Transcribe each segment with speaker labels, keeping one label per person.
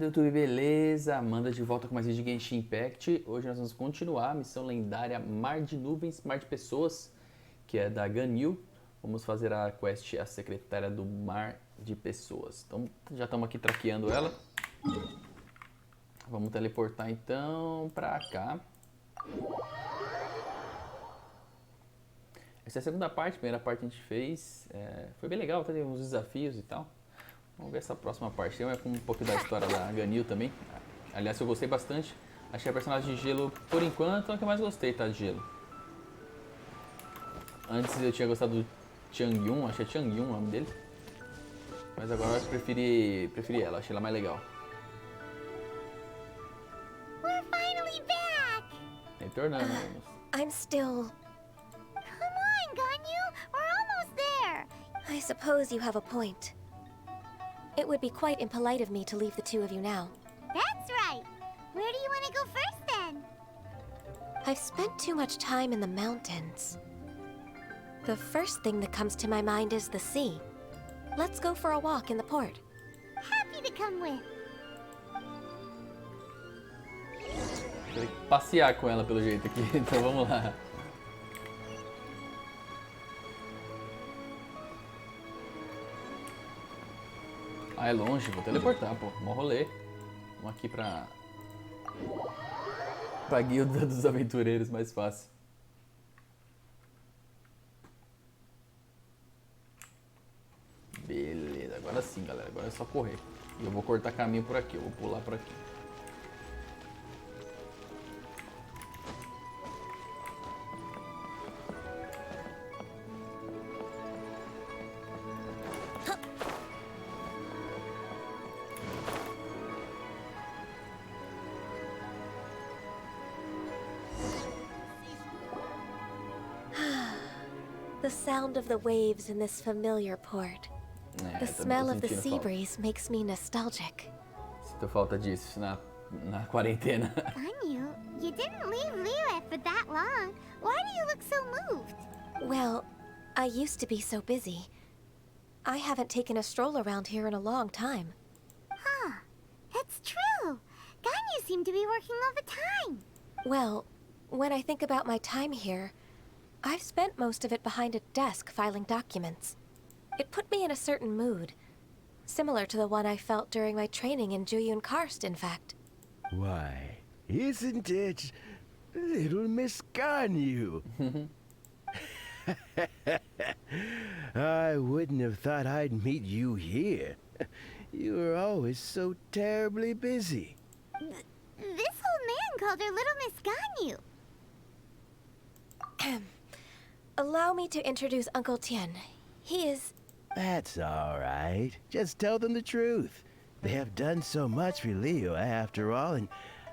Speaker 1: do YouTube, beleza? Amanda de volta com mais vídeo de Genshin Impact. Hoje nós vamos continuar a missão lendária Mar de Nuvens, Mar de Pessoas, que é da Ganyu. Vamos fazer a quest A Secretária do Mar de Pessoas. Então já estamos aqui traqueando ela. Vamos teleportar então pra cá. Essa é a segunda parte, a primeira parte a gente fez. Foi bem legal, teve uns desafios e tal. Vamos ver essa próxima parte. Tem um pouquinho da história da Ganyu também. Aliás, eu gostei bastante. Achei a personagem de gelo, por enquanto, é a que eu mais gostei, tá? De gelo. Antes eu tinha gostado do Changyun, achei Changyun o nome dele. Mas agora eu preferi ela, achei ela mais legal.
Speaker 2: We're finally back!
Speaker 1: Retornamos.
Speaker 3: I'm still...
Speaker 2: Come on, Ganyu! We're almost there!
Speaker 3: I suppose you have a point. It would be quite impolite of me to leave the two of you now.
Speaker 2: That's right! Where do you want to go first, then?
Speaker 3: I've spent too much time in the mountains. The first thing that comes to my mind is the sea. Let's go for a walk in the port.
Speaker 2: Happy to come with.
Speaker 1: Vou passear com ela pelo jeito aqui, então vamos lá. Ah, é longe, vou teleportar, pô. Mó rolê. Vamos aqui pra guilda dos aventureiros, mais fácil. Beleza, agora sim, galera. Agora é só correr. E eu vou cortar caminho por aqui, eu vou pular por aqui.
Speaker 3: The sound of the waves in this familiar port. The smell of the sea breeze makes me nostalgic.
Speaker 1: Sinto falta disso na quarentena.
Speaker 2: Ganyu, you didn't leave Liyue for that long. Why do you look so moved?
Speaker 3: Well, I used to be so busy. I haven't taken a stroll around here in a long time.
Speaker 2: Huh. That's true. Ganyu seemed to be working all the time.
Speaker 3: Well, when I think about my time here, I've spent most of it behind a desk filing documents. It put me in a certain mood, similar to the one I felt during my training in Juyun Karst, in fact.
Speaker 4: Why, isn't it little Miss Ganyu? I wouldn't have thought I'd meet you here. You were always so terribly busy.
Speaker 2: This old man called her Little Miss Ganyu.
Speaker 3: Allow me to introduce Uncle Tian. He is...
Speaker 4: That's all right. Just tell them the truth. They have done so much for Liyue after all, and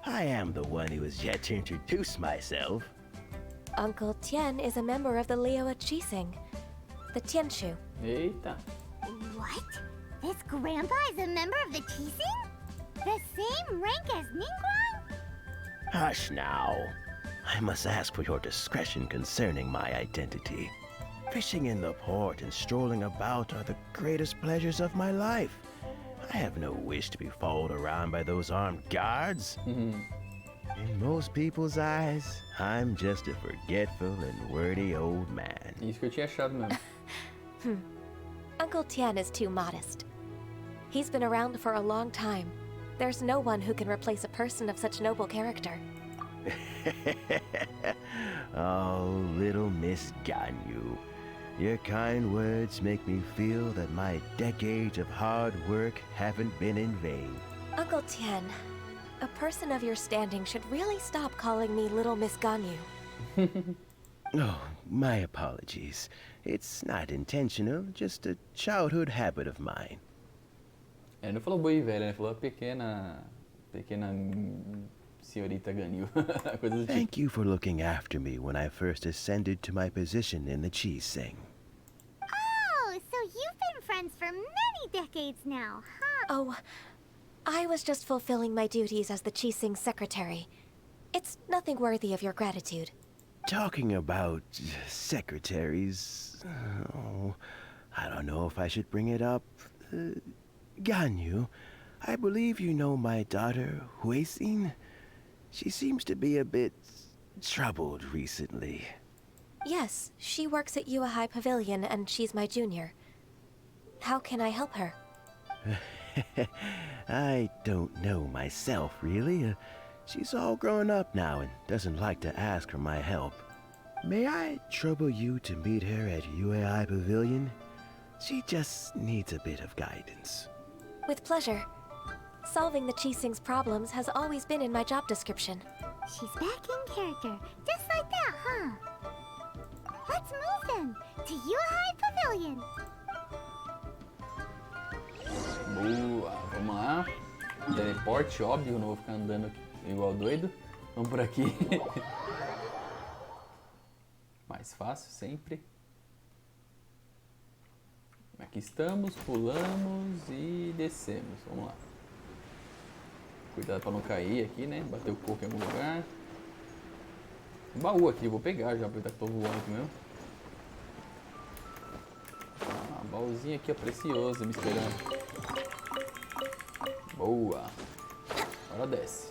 Speaker 4: I am the one who has yet to introduce myself.
Speaker 3: Uncle Tian is a member of the Liyue Qixing, the Tianshu.
Speaker 1: Eita.
Speaker 2: What? This grandpa is a member of the Qixing? The same rank as Ningguang?
Speaker 4: Hush now. I must ask for your discretion concerning my identity. Fishing in the port and strolling about are the greatest pleasures of my life. I have no wish to be followed around by those armed guards. In most people's eyes, I'm just a forgetful and wordy old man.
Speaker 1: Isso que eu tinha achado mesmo.
Speaker 3: Uncle Tian is too modest. He's been around for a long time. There's no one who can replace a person of such noble character.
Speaker 4: Oh, little Miss Ganyu. Your kind words make me feel that my decades of hard work haven't been in vain.
Speaker 3: Uncle Tian, a person of your standing should really stop calling me Little Miss Ganyu.
Speaker 4: Oh, my apologies. It's not intentional, just a childhood habit of mine.
Speaker 1: Ele não falou boi velha, ele falou pequena senhorita Ganyu. Coisa do tipo.
Speaker 4: Thank you for looking after me when I first ascended to my position in the Qixing.
Speaker 2: Oh, so you've been friends for many decades now, huh?
Speaker 3: Oh, I was just fulfilling my duties as the Qixing secretary. It's nothing worthy of your gratitude.
Speaker 4: Talking about secretaries, oh, I don't know if I should bring it up. Ganyu, I believe you know my daughter, Huixin. She seems to be a bit troubled recently.
Speaker 3: Yes, she works at Yuehai Pavilion and she's my junior. How can I help her?
Speaker 4: I don't know myself, really. She's all grown up now and doesn't like to ask for my help. May I trouble you to meet her at Yuehai Pavilion? She just needs a bit of guidance.
Speaker 3: With pleasure. Solving the Qixing's problems has always been in my job description.
Speaker 2: She's back in character, just like that, huh? Let's move then to Yuehai Pavilion.
Speaker 1: Boa, vamos lá. Teleporte, óbvio, não vou ficar andando aqui igual doido. Vamos por aqui. Mais fácil sempre. Aqui estamos, pulamos e descemos. Vamos lá. Cuidado para não cair aqui, né? Bater o coco em algum lugar. Um baú aqui, eu vou pegar já, aproveitar que tô voando aqui mesmo. Ah, baúzinho aqui, ó, precioso, me esperando. Boa. Agora desce.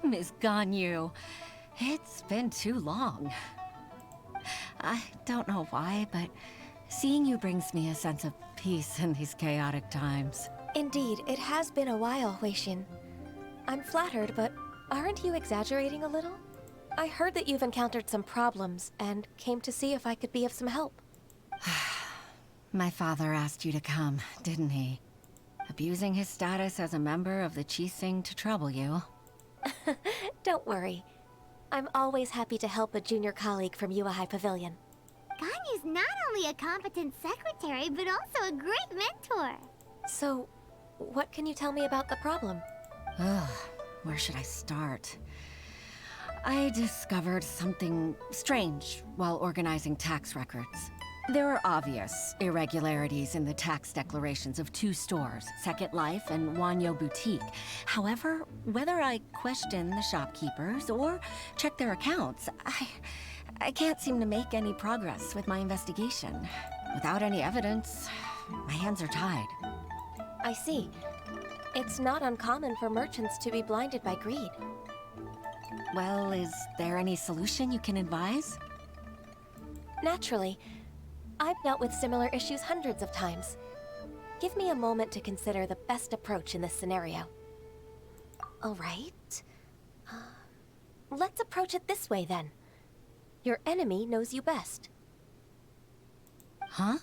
Speaker 5: Miss Ganyu, it's been too long. I don't know why, but seeing you brings me a sense of peace in these chaotic times.
Speaker 3: Indeed, it has been a while, Huixin. I'm flattered, but aren't you exaggerating a little? I heard that you've encountered some problems and came to see if I could be of some help.
Speaker 5: My father asked you to come, didn't he? Abusing his status as a member of the Qixing to trouble you.
Speaker 3: Don't worry. I'm always happy to help a junior colleague from Yuehai Pavilion.
Speaker 2: Ganyu's not only a competent secretary, but also a great mentor.
Speaker 3: So, what can you tell me about the problem?
Speaker 5: Ugh, where should I start? I discovered something strange while organizing tax records. There are obvious irregularities in the tax declarations of two stores, Second Life and Wanyou Boutique. However, whether I question the shopkeepers or check their accounts, I can't seem to make any progress with my investigation. Without any evidence, my hands are tied.
Speaker 3: I see. It's not uncommon for merchants to be blinded by greed.
Speaker 5: Well, is there any solution you can advise?
Speaker 3: Naturally. I've dealt with similar issues hundreds of times. Give me a moment to consider the best approach in this scenario. All right. Let's approach it this way, then. Your enemy knows you best.
Speaker 5: Huh?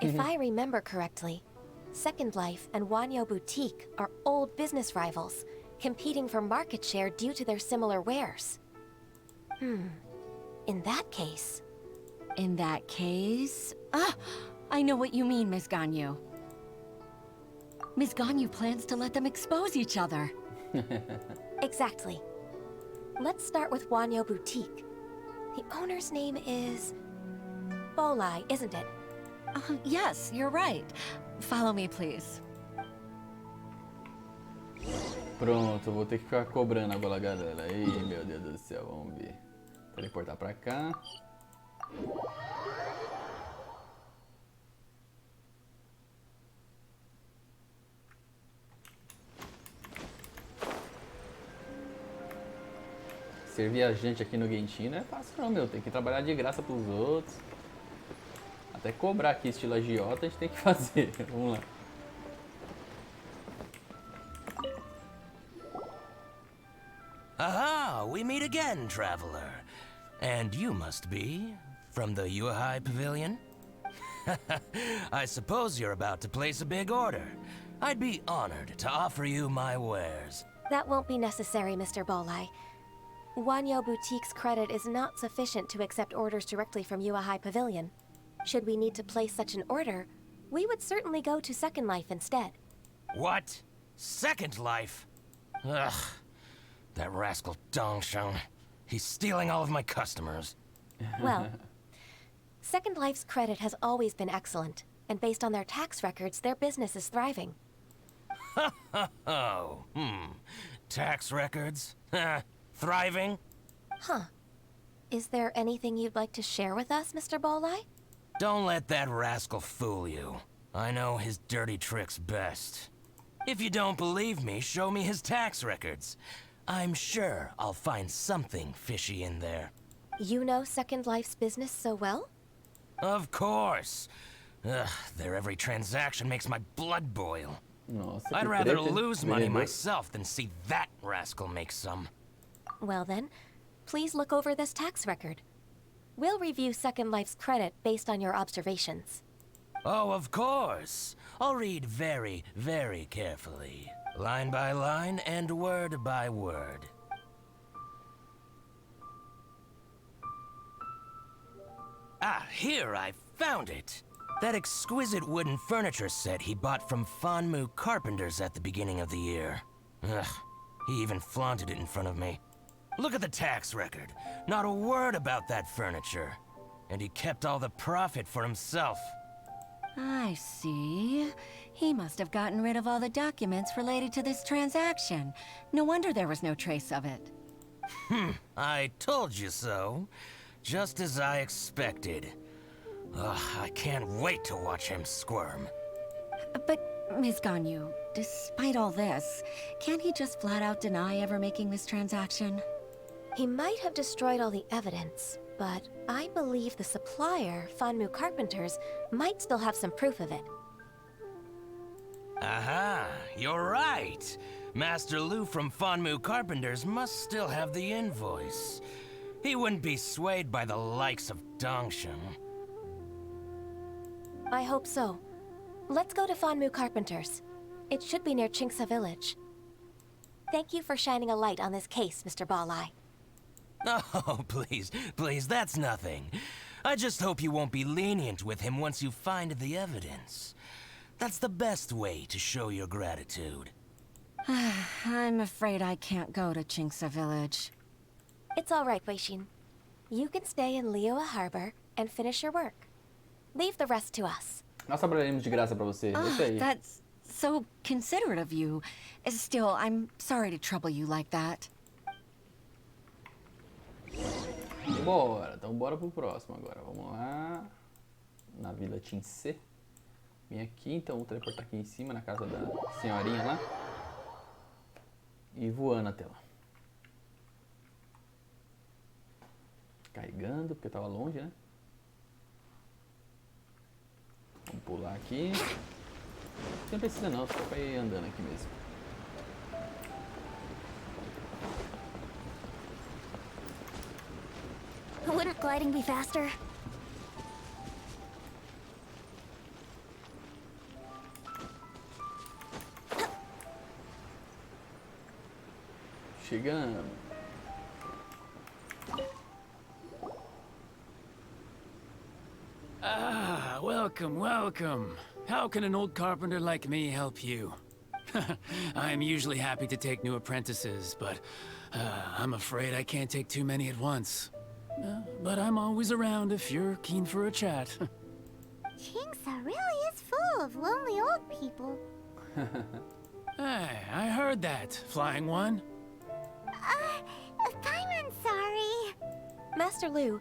Speaker 3: If I remember correctly, Second Life and Wanyou Boutique are old business rivals, competing for market share due to their similar wares. In that case...
Speaker 5: In that case... I know what you mean, Miss Ganyu. Miss Ganyu plans to let them expose each other.
Speaker 3: Exactly. Let's start with Wanyou Boutique. The owner's name is... Bolai, isn't it?
Speaker 5: Yes, you're right. Follow me, please.
Speaker 1: Pronto, vou ter que ficar cobrando agora, galera. Ei, meu Deus do céu, vamos ver. Teleportar pra cá. Ser viajante aqui no Genshin não é fácil não, meu. Tem que trabalhar de graça pros outros. Até cobrar aqui estilo agiota a gente tem que fazer. Vamos lá.
Speaker 6: Aha! We meet again, traveler. And you must be from the Yuehai Pavilion? I suppose you're about to place a big order. I'd be honored to offer you my wares.
Speaker 3: That won't be necessary, Mr. Bolai. Wanyou Boutique's credit is not sufficient to accept orders directly from Yuehai Pavilion. Should we need to place such an order, we would certainly go to Second Life instead.
Speaker 6: What? Second Life? Ugh. That rascal Dongsheng. He's stealing all of my customers.
Speaker 3: Well, Second Life's credit has always been excellent, and based on their tax records, their business is thriving.
Speaker 6: Oh, tax records. Thriving?
Speaker 3: Huh. Is there anything you'd like to share with us, Mr. Bolai?
Speaker 6: Don't let that rascal fool you. I know his dirty tricks best. If you don't believe me, show me his tax records. I'm sure I'll find something fishy in there.
Speaker 3: You know Second Life's business so well?
Speaker 6: Of course. Ugh, their every transaction makes my blood boil.
Speaker 1: Nossa,
Speaker 6: I'd
Speaker 1: que
Speaker 6: rather
Speaker 1: treta, hein?
Speaker 6: lose money
Speaker 1: Vendedor.
Speaker 6: myself than see that rascal make some.
Speaker 3: Well then, please look over this tax record. We'll review Second Life's credit based on your observations.
Speaker 6: Oh, of course. I'll read very, very carefully. Line by line and word by word. Ah, here, I found it. That exquisite wooden furniture set he bought from Fanmu carpenters at the beginning of the year. Ugh, he even flaunted it in front of me. Look at the tax record. Not a word about that furniture. And he kept all the profit for himself.
Speaker 5: I see. He must have gotten rid of all the documents related to this transaction. No wonder there was no trace of it.
Speaker 6: I told you so. Just as I expected. Ugh, I can't wait to watch him squirm.
Speaker 5: But, Ms. Ganyu, despite all this, can't he just flat out deny ever making this transaction?
Speaker 3: He might have destroyed all the evidence, but I believe the supplier, Fanmu Carpenters, might still have some proof of it.
Speaker 6: Aha, you're right. Master Lu from Fanmu Carpenters must still have the invoice. He wouldn't be swayed by the likes of Dongshin.
Speaker 3: I hope so. Let's go to Fanmu Carpenters. It should be near Chingsa Village. Thank you for shining a light on this case, Mr. Bolai.
Speaker 6: Oh, please, please, that's nothing. I just hope you won't be lenient with him once you find the evidence. That's the best way to show your gratitude.
Speaker 5: I'm afraid I can't go to Chingsa Village.
Speaker 3: It's all right, Huixin. You can stay in Liyue Harbor and finish your work. Leave the rest to us.
Speaker 1: Nós trabalharemos de graça pra você. Deixa aí.
Speaker 5: That's so considerate of you. Still, I'm sorry to trouble you like that.
Speaker 1: Bora, então bora pro próximo agora. Vamos lá. Na Vila Tinsê. Vim aqui, então vou teleportar aqui em cima, na casa da senhorinha lá. E voando até lá. Carregando, porque eu tava longe, né? Vamos pular aqui. Não precisa não, só pra ir andando aqui mesmo.
Speaker 2: Wouldn't gliding be faster?
Speaker 1: Chegando.
Speaker 7: Ah, welcome, welcome. How can an old carpenter like me help you? I'm usually happy to take new apprentices, but I'm afraid I can't take too many at once. But I'm always around if you're keen for a chat.
Speaker 2: Chingsa really is full of lonely old people.
Speaker 7: Hey, I heard that, Flying One.
Speaker 2: I'm sorry.
Speaker 3: Master Lu,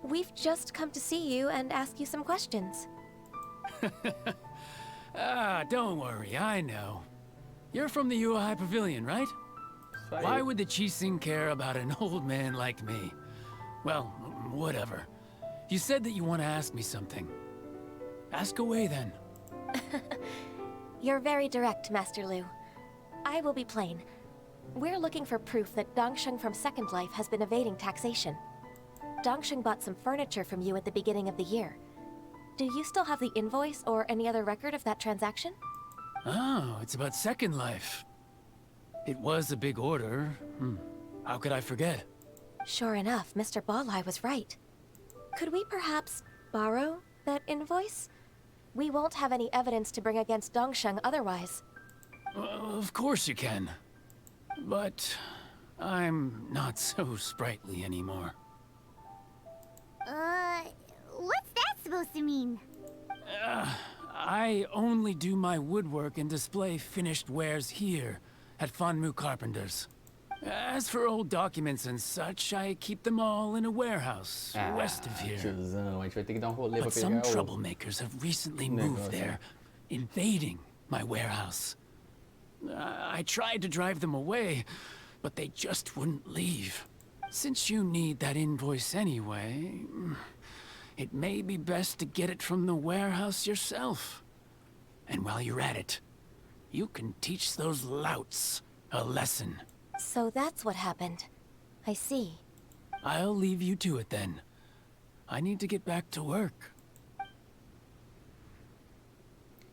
Speaker 3: we've just come to see you and ask you some questions.
Speaker 7: Don't worry, I know. You're from the Yuehai Pavilion, right?
Speaker 1: Isso aí.
Speaker 7: Why would the Huixin care about an old man like me? Well, whatever. You said that you want to ask me something. Ask away, then.
Speaker 3: You're very direct, Master Lu. I will be plain. We're looking for proof that Dongshin from Second Life has been evading taxation. Dongshin bought some furniture from you at the beginning of the year. Do you still have the invoice or any other record of that transaction?
Speaker 7: Oh, it's about Second Life. It was a big order. How could I forget?
Speaker 3: Sure enough, Mr. Bolai was right. Could we perhaps borrow that invoice? We won't have any evidence to bring against Dongshin otherwise.
Speaker 7: Of course you can. But I'm not so sprightly anymore.
Speaker 2: What's that supposed to mean?
Speaker 7: I only do my woodwork and display finished wares here, at Fanmu Carpenter's. As for old documents and such, I keep them all in a warehouse west of here.
Speaker 1: Tiozão, a gente vai ter que dar um rolê pra
Speaker 7: But some
Speaker 1: pegar o...
Speaker 7: troublemakers have recently moved there, invading my warehouse. I tried to drive them away, but they just wouldn't leave. Since you need that invoice anyway, it may be best to get it from the warehouse yourself. And while you're at it, you can teach those louts a lesson.
Speaker 3: So that's what happened. I see.
Speaker 7: I'll leave you to it then. I need to get back to work.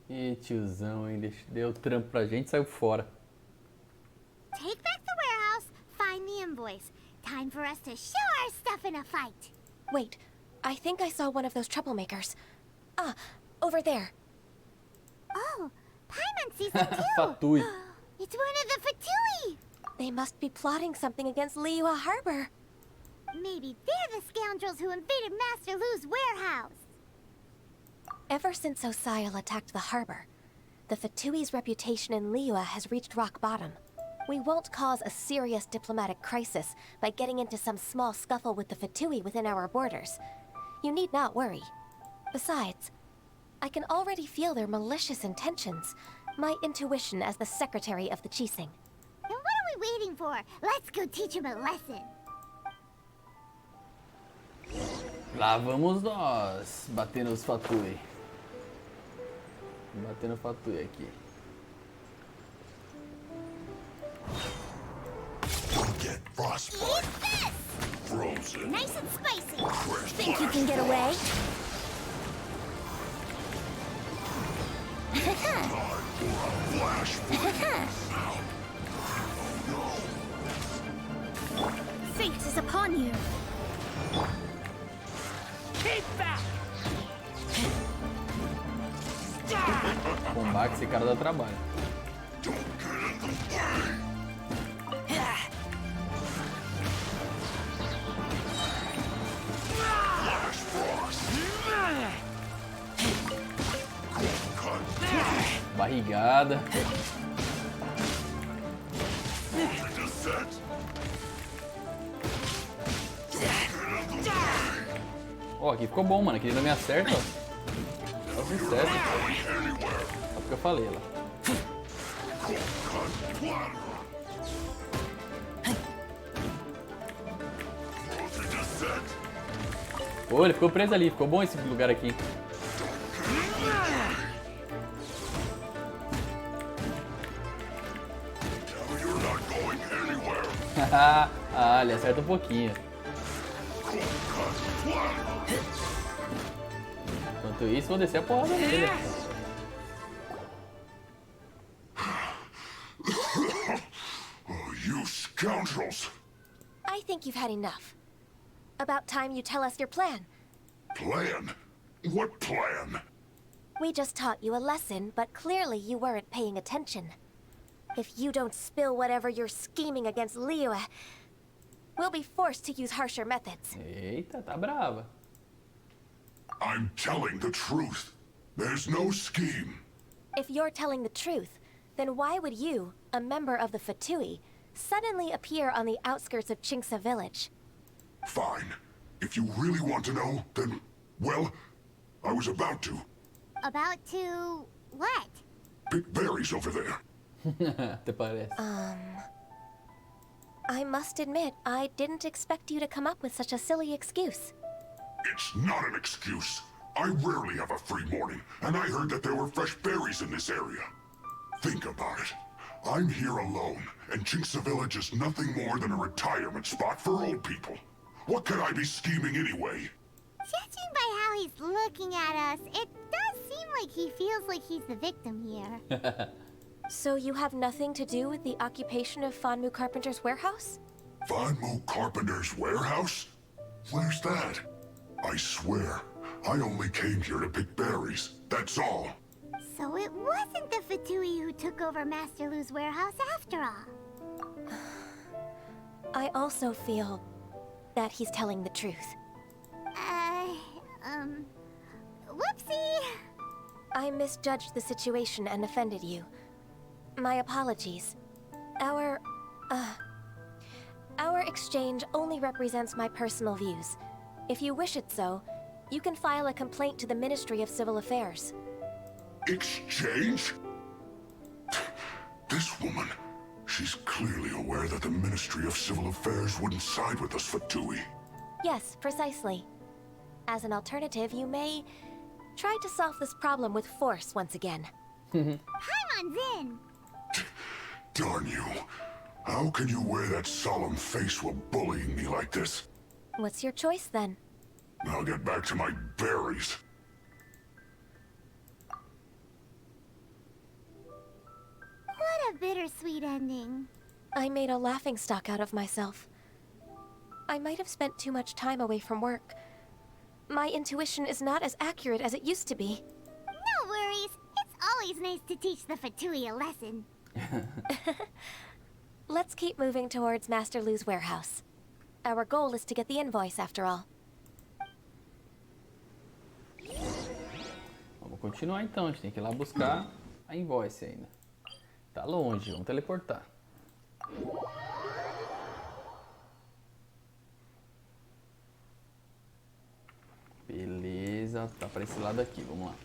Speaker 1: Ih, tiozão, hein? Deu trampo pra gente e saiu fora.
Speaker 2: Take back the warehouse, find the invoice. Time for us to show our stuff in a fight.
Speaker 3: Wait, I think I saw one of those troublemakers. Ah, over there.
Speaker 2: Oh, Paimon sees them too.
Speaker 1: Fatui.
Speaker 2: It's one of the Fatui.
Speaker 3: They must be plotting something against Liyue Harbor.
Speaker 2: Maybe they're the scoundrels who invaded Master Lu's warehouse.
Speaker 3: Ever since Osial attacked the harbor, the Fatui's reputation in Liyue has reached rock bottom. We won't cause a serious diplomatic crisis by getting into some small scuffle with the Fatui within our borders. You need not worry. Besides, I can already feel their malicious intentions. My intuition as the secretary of the Qixing.
Speaker 2: Then what are we waiting for? Let's go teach him a lesson.
Speaker 1: Lá vamos nós, batendo os Fatui. Batendo Fatui aqui.
Speaker 8: Get frostbite.
Speaker 2: Eat this!
Speaker 8: Frozen.
Speaker 2: Nice and spicy.
Speaker 8: Fresh
Speaker 2: Think you can get away?
Speaker 8: time for a flash freeze.
Speaker 2: Fate is upon you.
Speaker 7: Keep back!
Speaker 1: Combate, esse cara dá trabalho.
Speaker 8: Don't get in the way. Flash frost. Cut.
Speaker 1: Barrigada.
Speaker 8: Volta set. Don't get in the way.
Speaker 1: Ó, aqui ficou bom, mano. Aqui ele não me acerta, ó. Só se acerta.
Speaker 8: Anywhere.
Speaker 1: Só porque eu falei lá.
Speaker 8: Cut platter. Volta set.
Speaker 1: Ô, ele ficou preso ali. Ficou bom esse lugar aqui.
Speaker 8: Now you're not going anywhere.
Speaker 1: Ah, ele acerta um pouquinho.
Speaker 8: Cut platter.
Speaker 1: Enquanto isso, vou descer a porrada nele.
Speaker 8: Oh, you scoundrels.
Speaker 3: I think you've had enough. About time you tell us your plan.
Speaker 8: Plan? What plan?
Speaker 3: We just taught you a lesson, but clearly you weren't paying attention. If you don't spill whatever you're scheming against Liyue, we'll be forced to use harsher methods.
Speaker 1: Eita, tá brava.
Speaker 8: I'm telling the truth. There's no scheme.
Speaker 3: If you're telling the truth, then why would you, a member of the Fatui, suddenly appear on the outskirts of Qingsa village?
Speaker 8: Fine. If you really want to know, then, well, I was about to.
Speaker 2: About to what?
Speaker 8: Pick berries over there.
Speaker 1: Até parece.
Speaker 3: I must admit, I didn't expect you to come up with such a silly excuse.
Speaker 8: It's not an excuse. I rarely have a free morning, and I heard that there were fresh berries in this area. Think about it. I'm here alone, and Qingsa Village is nothing more than a retirement spot for old people. What could I be scheming anyway?
Speaker 2: Judging by how he's looking at us, it does seem like he feels like he's the victim here.
Speaker 3: So you have nothing to do with the occupation of Fanmu Carpenter's warehouse?
Speaker 8: Fanmu Carpenter's warehouse? Where's that? I swear, I only came here to pick berries, that's all.
Speaker 2: So it wasn't the Fatui who took over Master Lu's warehouse after all.
Speaker 3: I also feel that he's telling the truth.
Speaker 2: Whoopsie!
Speaker 3: I misjudged the situation and offended you. My apologies. Our exchange only represents my personal views. If you wish it so, you can file a complaint to the Ministry of Civil Affairs.
Speaker 8: Exchange? This woman, she's clearly aware that the Ministry of Civil Affairs wouldn't side with us, Fatui.
Speaker 3: Yes, precisely. As an alternative, you may try to solve this problem with force once again.
Speaker 2: Paimon's in!
Speaker 8: Darn you. How can you wear that solemn face while bullying me like this?
Speaker 3: What's your choice then?
Speaker 8: I'll get back to my berries.
Speaker 2: What a bittersweet ending.
Speaker 3: I made a laughingstock out of myself. I might have spent too much time away from work. My intuition is not as accurate as it used to be.
Speaker 2: No worries. It's always nice to teach the Fatui a lesson.
Speaker 3: Let's keep moving towards Master Lu's warehouse. Our goal is to get the invoice, after all.
Speaker 1: Vamos continuar então, a gente tem que ir lá buscar a invoice ainda. Tá longe, vamos teleportar. Beleza, tá pra esse lado aqui, vamos lá.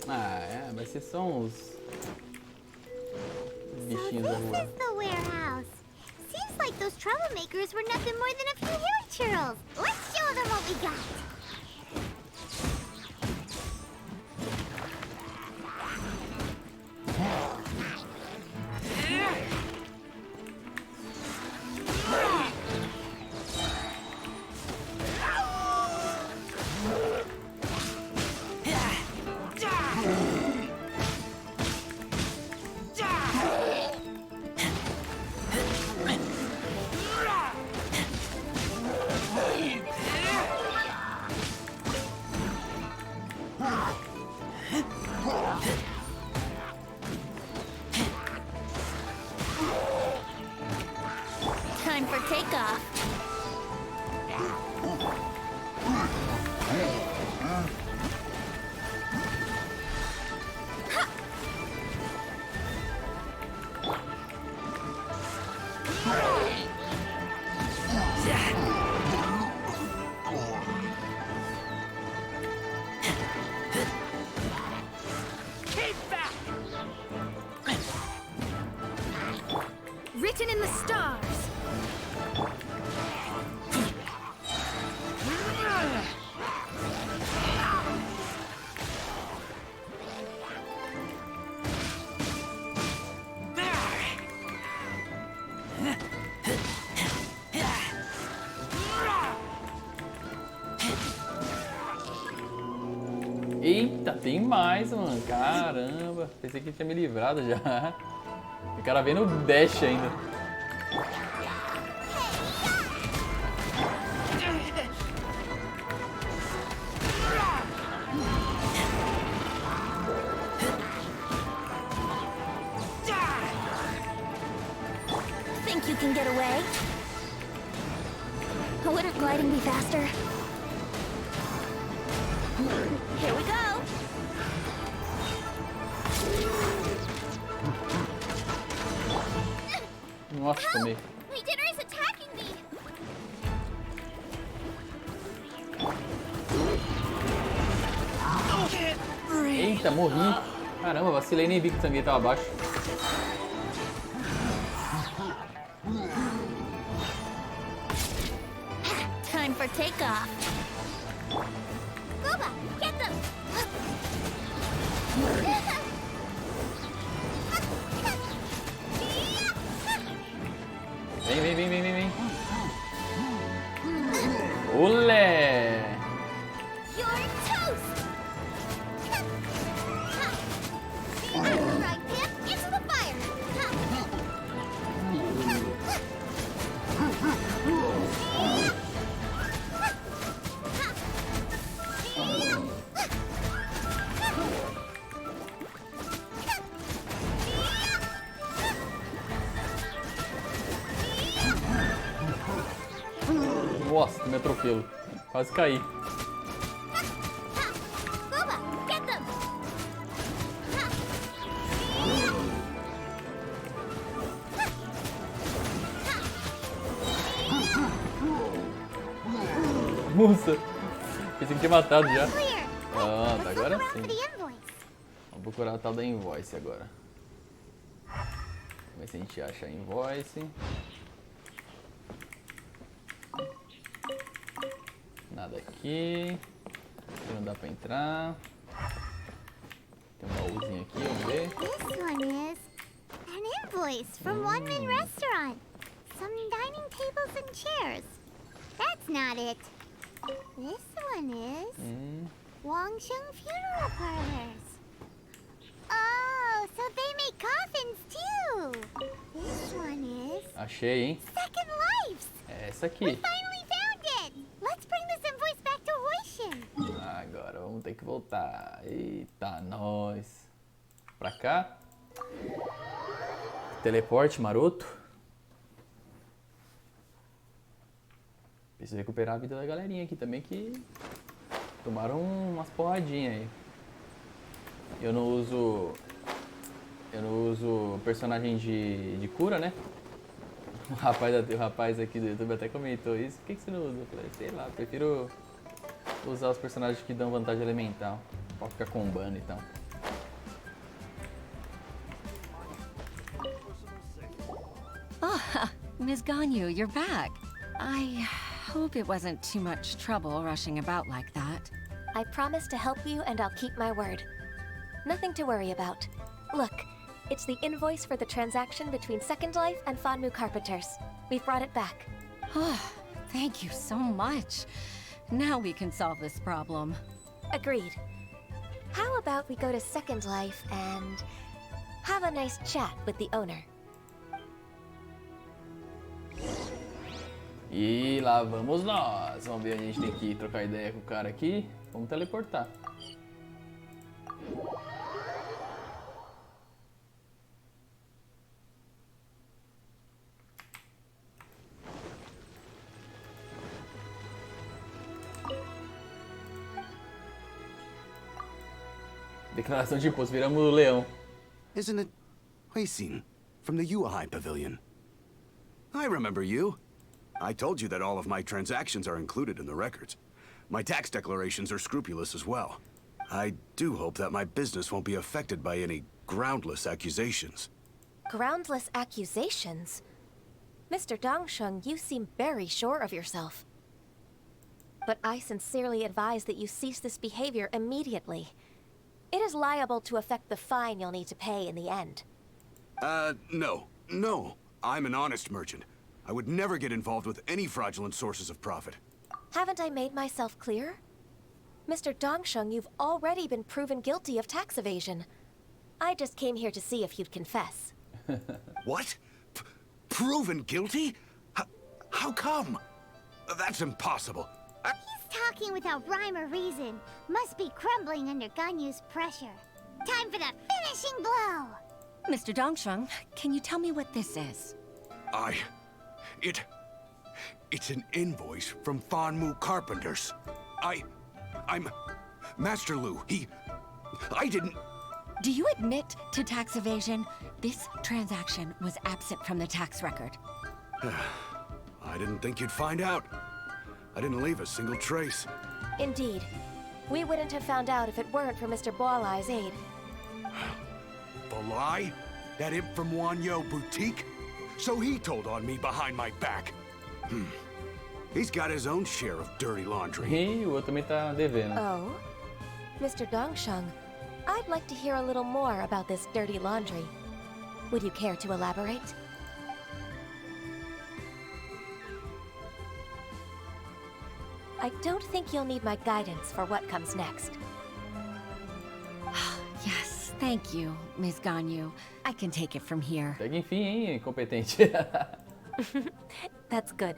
Speaker 1: Ah, é, vai ser só uns bichinhos da rua.
Speaker 2: This is the warehouse. Seems like those troublemakers were nothing more than a few hero churls. Let's show them what we got. Time for takeoff.
Speaker 9: Written in the stars.
Speaker 1: Eita, tem mais, mano. Caramba. Pensei que tinha me livrado já. O cara vem no dash ainda.
Speaker 2: Think you can get away? Wouldn't gliding be faster? Here we go!
Speaker 1: Nossa, tomei.
Speaker 2: My dinner is attacking me!
Speaker 1: Eita, morri. Caramba, vacilei, nem vi que o sangue tava abaixo.
Speaker 2: Time for takeoff. Gooba, get them!
Speaker 1: Vem. Olé!
Speaker 2: You're toast! Right, Pip, into the fire!
Speaker 1: Nossa, tomei atropelo. Quase caí.
Speaker 2: Gooba, get them!
Speaker 1: expulsa. Pensei que tinha matado já.
Speaker 2: Clear.
Speaker 1: Pronto,
Speaker 2: Let's look
Speaker 1: agora
Speaker 2: around for
Speaker 1: sim.
Speaker 2: the invoice.
Speaker 1: Vamos procurar a tal da invoice agora. Vamos ver se a gente acha a invoice. Nada aqui. Aqui não dá pra entrar. Tem um baúzinho aqui, vamos ver.
Speaker 2: This one is an invoice from One Man Restaurant. Some dining tables and chairs. That's not it. This one is Wangsheng Funeral Parlors. Oh, so they make coffins too. This one is
Speaker 1: Achei, hein?
Speaker 2: Second Lives.
Speaker 1: É essa
Speaker 2: We
Speaker 1: aqui.
Speaker 2: finally found it. Let's bring this invoice back to Huixin.
Speaker 1: Agora vamos ter que voltar. Eita, nós. Pra cá. Teleporte maroto. Preciso recuperar a vida da galerinha aqui também que tomaram umas porradinhas aí. Eu não uso personagem de cura, né? O rapaz aqui do YouTube até comentou isso. Por que você não usa? Eu falei, sei lá, prefiro usar os personagens que dão vantagem elemental. Pode ficar combando então.
Speaker 5: Ah, Ms. Ganyu, you're back. I hope it wasn't too much trouble rushing about like that.
Speaker 3: I promise to help you and I'll keep my word. Nothing to worry about. Look, it's the invoice for the transaction between Second Life and Fanmu Carpenters. We've brought it back.
Speaker 5: Oh, thank you so much. Now we can solve this problem.
Speaker 3: Agreed. How about we go to Second Life and have a nice chat with the owner?
Speaker 1: E lá vamos nós. Vamos ver, a gente tem que trocar ideia com o cara aqui. Vamos teleportar. Declaração de imposto, viramos o leão.
Speaker 10: Isn't it Huixin from the Yuehai Pavilion? I remember you. I told you that all of my transactions are included in the records. My tax declarations are scrupulous as well. I do hope that my business won't be affected by any groundless accusations.
Speaker 3: Groundless accusations? Mr. Dongsheng, you seem very sure of yourself. But I sincerely advise that you cease this behavior immediately. It is liable to affect the fine you'll need to pay in the end.
Speaker 10: No. I'm an honest merchant. I would never get involved with any fraudulent sources of profit.
Speaker 3: Haven't I made myself clear? Mr. Dongsheng, you've already been proven guilty of tax evasion. I just came here to see if you'd confess.
Speaker 10: What? Proven guilty? How come? That's impossible.
Speaker 2: He's talking without rhyme or reason. Must be crumbling under Ganyu's pressure. Time for the finishing blow!
Speaker 5: Mr. Dongsheng, can you tell me what this is?
Speaker 10: It's an invoice from Fanmu Carpenters. I'm Master Lu. I didn't...
Speaker 5: Do you admit to tax evasion? This transaction was absent from the tax record.
Speaker 10: I didn't think you'd find out. I didn't leave a single trace.
Speaker 3: Indeed. We wouldn't have found out if it weren't for Mr. Bolai's aid.
Speaker 10: Bolai? That imp from Wanyou boutique? So he told on me behind my back. He's got his own share of dirty laundry.
Speaker 1: E o outro também tá devendo.
Speaker 3: Oh? Mr. Dongsheng, I'd like to hear a little more about this dirty laundry. Would you care to elaborate? I don't think you'll need my guidance for what comes next.
Speaker 5: Yes, thank you, Ms. Ganyu. I can take it from here.
Speaker 1: Pega enfim, hein, incompetente.
Speaker 3: That's good.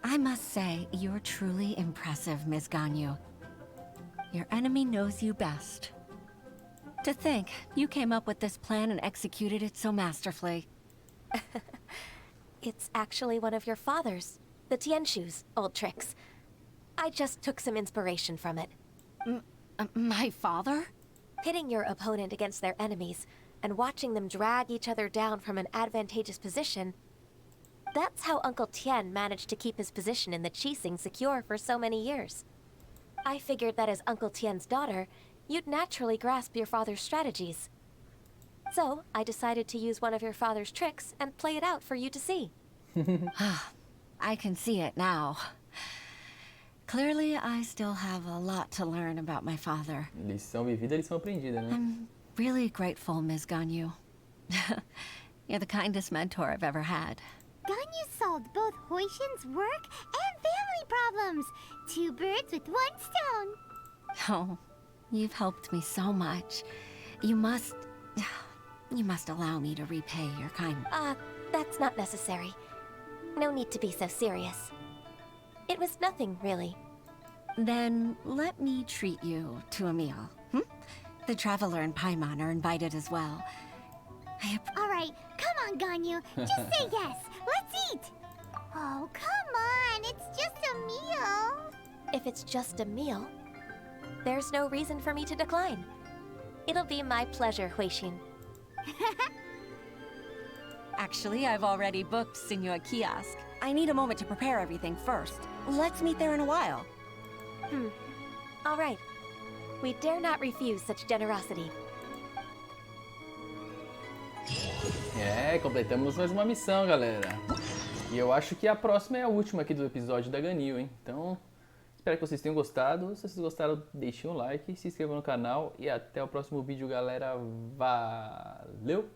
Speaker 5: I must say, you're truly impressive, Ms. Ganyu. Your enemy knows you best. To think, you came up with this plan and executed it so masterfully.
Speaker 3: It's actually one of your father's, the Tianshu's, old tricks. I just took some inspiration from it.
Speaker 5: My father?
Speaker 3: Pitting your opponent against their enemies and watching them drag each other down from an advantageous position. That's how Uncle Tian managed to keep his position in the Qixing secure for so many years. I figured that as Uncle Tian's daughter, you'd naturally grasp your father's strategies. So, I decided to use one of your father's tricks and play it out for you to see.
Speaker 5: I can see it now. Clearly, I still have a lot to learn about my father.
Speaker 1: Lição vivida, lição aprendida, né?
Speaker 5: I'm really grateful, Ms. Ganyu. You're the kindest mentor I've ever had.
Speaker 2: Ganyu solved both Huixin's work and family problems. 2 birds with 1 stone.
Speaker 5: Oh, you've helped me so much. You must allow me to repay your kindness.
Speaker 3: That's not necessary. No need to be so serious. It was nothing, really.
Speaker 5: Then let me treat you to a meal. The Traveler and Paimon are invited as well.
Speaker 2: Alright, come on, Ganyu. Just say yes. Let's eat. Oh, come on. It's just a meal.
Speaker 3: If it's just a meal, there's no reason for me to decline. It'll be my pleasure, Huixin.
Speaker 5: Actually, I've already booked Senor Kiosk. I need a moment to prepare everything first. Let's meet there in a while.
Speaker 3: All right. We dare not refuse such generosity.
Speaker 1: Completamos mais uma missão, galera. E eu acho que a próxima é a última aqui do episódio da Ganyu, hein? Então, espero que vocês tenham gostado. Se vocês gostaram, deixem um like, se inscrevam no canal e até o próximo vídeo, galera. Valeu!